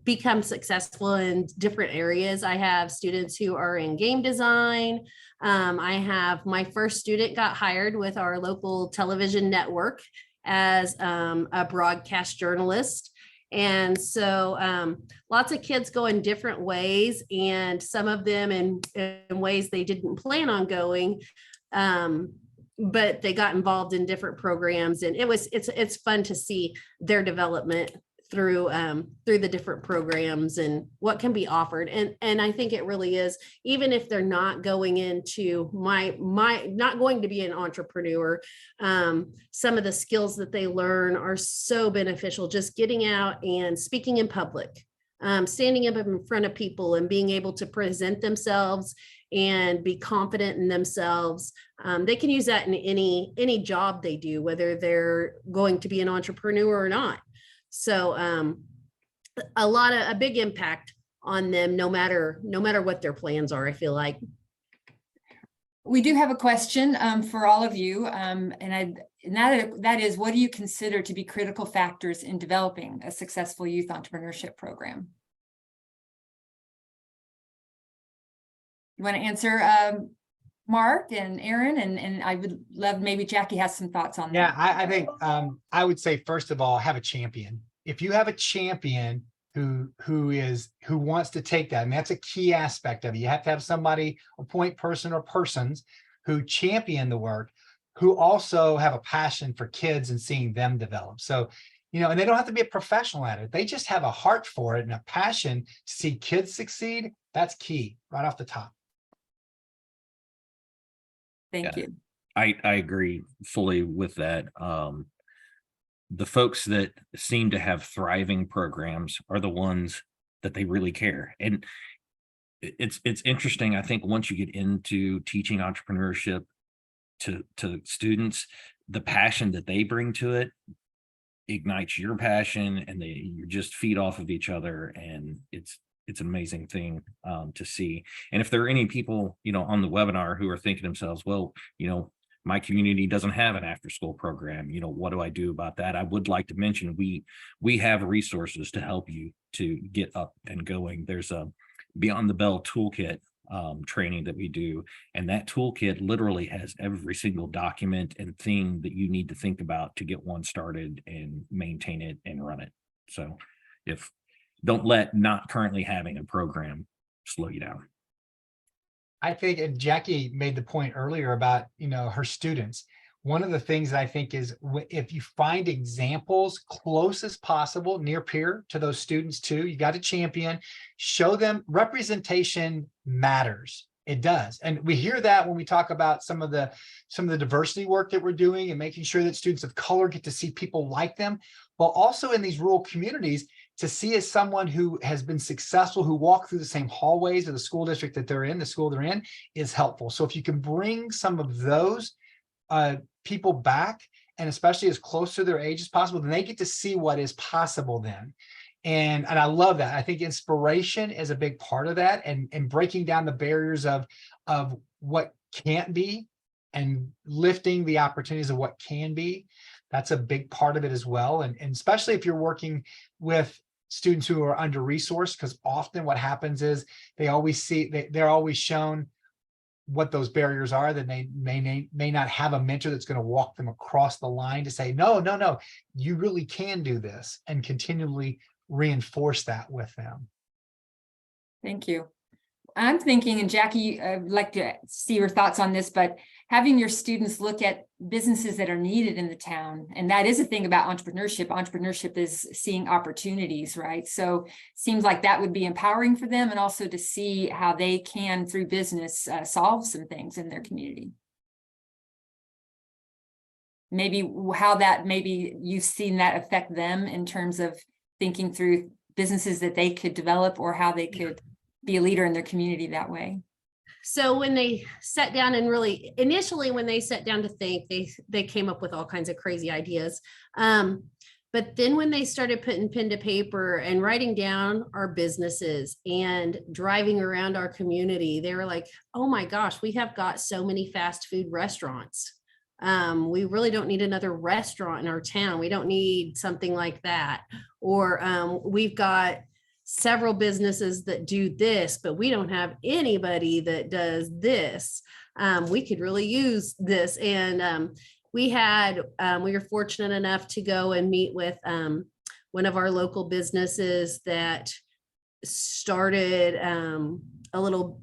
become successful in different areas. I have students who are in game design. I have my first student got hired with our local television network as a broadcast journalist. And so lots of kids go in different ways, and some of them in ways they didn't plan on going, but they got involved in different programs, and it's fun to see their development through the different programs and what can be offered. And I think it really is, even if they're not going into not going to be an entrepreneur, some of the skills that they learn are so beneficial. Just getting out and speaking in public, standing up in front of people and being able to present themselves and be confident in themselves. They can use that in any job they do, whether they're going to be an entrepreneur or not. So a big impact on them, no matter what their plans are, I feel like. We do have a question for all of you, and that is, what do you consider to be critical factors in developing a successful youth entrepreneurship program? You want to answer, Mark and Aaron, and I would love, maybe Jackie has some thoughts on that. Yeah, I think I would say, first of all, have a champion. If you have a champion, who wants to take that. And that's a key aspect of it. You have to have somebody, a point person or persons who champion the work, who also have a passion for kids and seeing them develop. So, and they don't have to be a professional at it. They just have a heart for it and a passion to see kids succeed. That's key right off the top. Thank you. I agree fully with that. The folks that seem to have thriving programs are the ones that they really care. And it's interesting. I think once you get into teaching entrepreneurship to students, the passion that they bring to it ignites your passion, and you just feed off of each other. And it's an amazing thing to see. And if there are any people, on the webinar who are thinking to themselves, well, my community doesn't have an after-school program, what do I do about that? I would like to mention we have resources to help you to get up and going. There's a Beyond the Bell toolkit training that we do, and that toolkit literally has every single document and thing that you need to think about to get one started and maintain it and run it. So don't let not currently having a program slow you down. I think, and Jackie made the point earlier about, her students. One of the things that I think is if you find examples close as possible, near peer to those students too, you got to champion, show them representation matters. It does. And we hear that when we talk about some of the diversity work that we're doing and making sure that students of color get to see people like them, but also in these rural communities, to see as someone who has been successful, who walked through the same hallways of the school district that they're in, the school they're in, is helpful. So if you can bring some of those people back, and especially as close to their age as possible, then they get to see what is possible then. And I love that. I think inspiration is a big part of that, and breaking down the barriers of what can't be and lifting the opportunities of what can be. That's a big part of it as well. And especially if you're working with students who are under-resourced, because often what happens is they're always shown what those barriers are, that they may not have a mentor that's going to walk them across the line to say, no, you really can do this, and continually reinforce that with them. Thank you. I'm thinking, and Jackie, I'd like to see your thoughts on this, but having your students look at businesses that are needed in the town. And that is a thing about entrepreneurship. Entrepreneurship is seeing opportunities, right? So seems like that would be empowering for them, and also to see how they can, through business, solve some things in their community. Maybe you've seen that affect them in terms of thinking through businesses that they could develop, or how they could be a leader in their community that way. So when they sat down and initially when they sat down to think, they came up with all kinds of crazy ideas. But then when they started putting pen to paper and writing down our businesses and driving around our community, they were like, oh my gosh, we have got so many fast food restaurants. We really don't need another restaurant in our town. We don't need something like that. Or we've got several businesses that do this, but we don't have anybody that does this. We could really use this. And we were fortunate enough to go and meet with one of our local businesses that started a little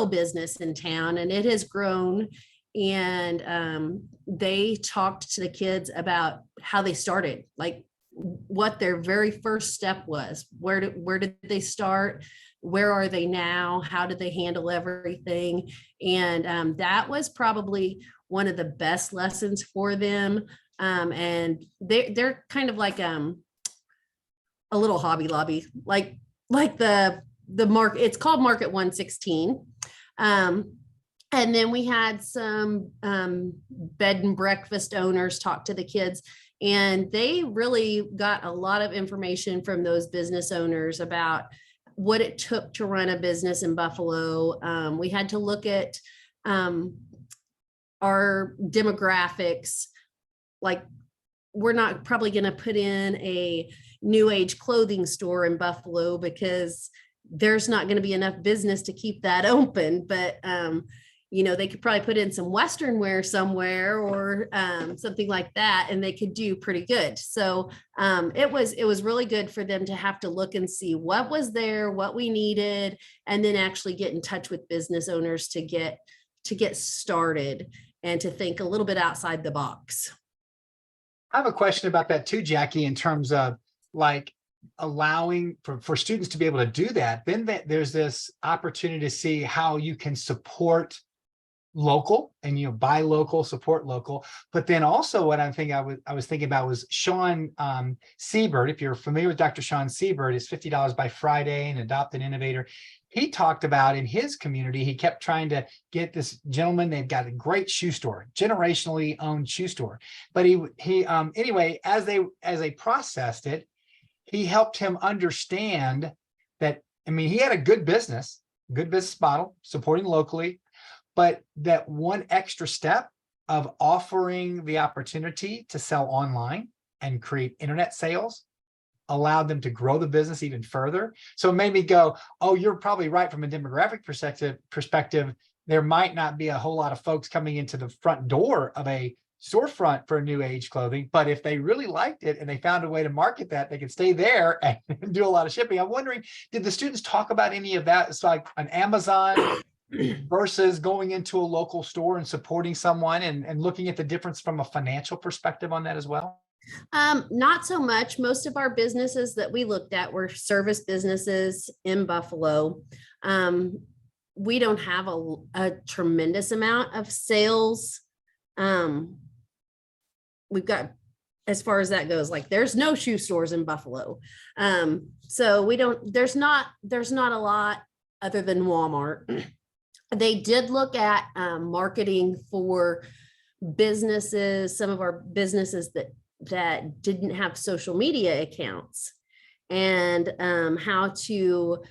business in town, and it has grown. And they talked to the kids about how they started, like what their very first step was. Where did they start? Where are they now? How did they handle everything? And that was probably one of the best lessons for them. And they're kind of like a little Hobby Lobby, like the market. It's called Market 116. And then we had some bed and breakfast owners talk to the kids, and they really got a lot of information from those business owners about what it took to run a business in Buffalo. We had to look at our demographics. Like, we're not probably going to put in a new age clothing store in Buffalo because there's not going to be enough business to keep that open. But they could probably put in some Western wear somewhere or something like that, and they could do pretty good. So it was really good for them to have to look and see what was there, what we needed, and then actually get in touch with business owners to get started and to think a little bit outside the box. I have a question about that too, Jackie, in terms of like allowing for students to be able to do that. Then there's this opportunity to see how you can support local and, buy local, support local. But then also what I'm thinking, I was thinking about was Sean Siebert. If you're familiar with Dr. Sean Siebert, is $50 by Friday and Adopt an Innovator. He talked about in his community, he kept trying to get this gentleman. They've got a great shoe store, generationally owned shoe store. But anyway, as they processed it, he helped him understand that, he had a good business model, supporting locally, but that one extra step of offering the opportunity to sell online and create internet sales allowed them to grow the business even further. So it made me go, oh, you're probably right from a demographic perspective. There might not be a whole lot of folks coming into the front door of a storefront for new age clothing, but if they really liked it and they found a way to market that, they could stay there and do a lot of shipping. I'm wondering, did the students talk about any of that? It's like an Amazon versus going into a local store and supporting someone and looking at the difference from a financial perspective on that as well? Not so much. Most of our businesses that we looked at were service businesses in Buffalo. We don't have a tremendous amount of sales. We've got, as far as that goes, like there's no shoe stores in Buffalo. So there's not a lot other than Walmart. They did look at marketing for businesses, some of our businesses that didn't have social media accounts, and how to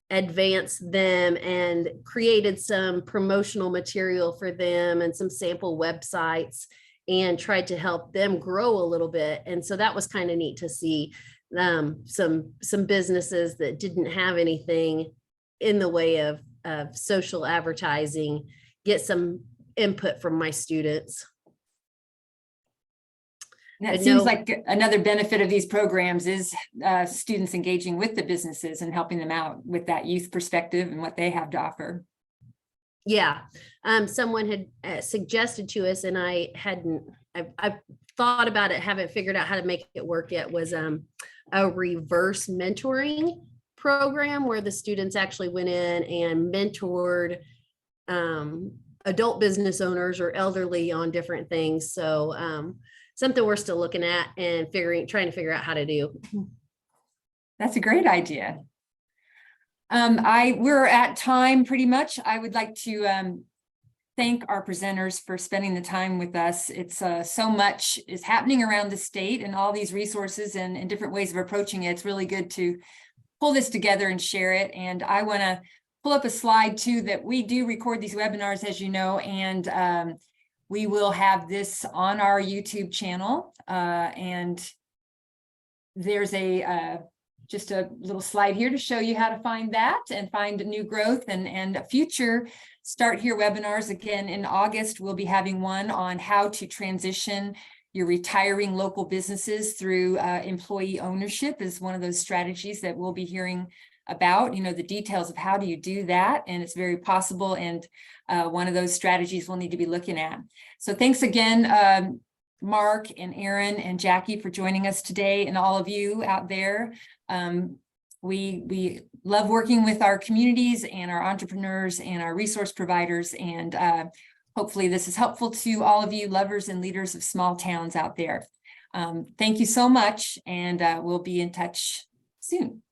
advance them, and created some promotional material for them and some sample websites, and tried to help them grow a little bit. And so that was kind of neat to see some businesses that didn't have anything in the way of social advertising get some input from my students. And it seems like another benefit of these programs is students engaging with the businesses and helping them out with that youth perspective and what they have to offer. Yeah. Someone had suggested to us, and I've thought about it, haven't figured out how to make it work yet, was a reverse mentoring program where the students actually went in and mentored adult business owners or elderly on different things. So something we're still looking at and trying to figure out how to do. That's a great idea. We're at time pretty much. I would like to thank our presenters for spending the time with us. It's so much is happening around the state and all these resources and different ways of approaching it. It's really good to pull this together and share it. And I want to pull up a slide too, that we do record these webinars, as you know, and we will have this on our YouTube channel. And there's just a little slide here to show you how to find that and find new growth and future Start Here webinars. Again, in August, we'll be having one on how to transition your retiring local businesses through employee ownership is one of those strategies that we'll be hearing about, the details of how do you do that. And it's very possible. And one of those strategies we'll need to be looking at. So thanks again, Mark and Aaron and Jackie, for joining us today, and all of you out there. We love working with our communities and our entrepreneurs and our resource providers, and hopefully this is helpful to all of you lovers and leaders of small towns out there. Thank you so much, and we'll be in touch soon.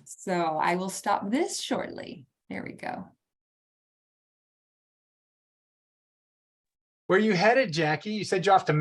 So I will stop this shortly. There we go. Where are you headed, Jackie? You said you're off to Mexico.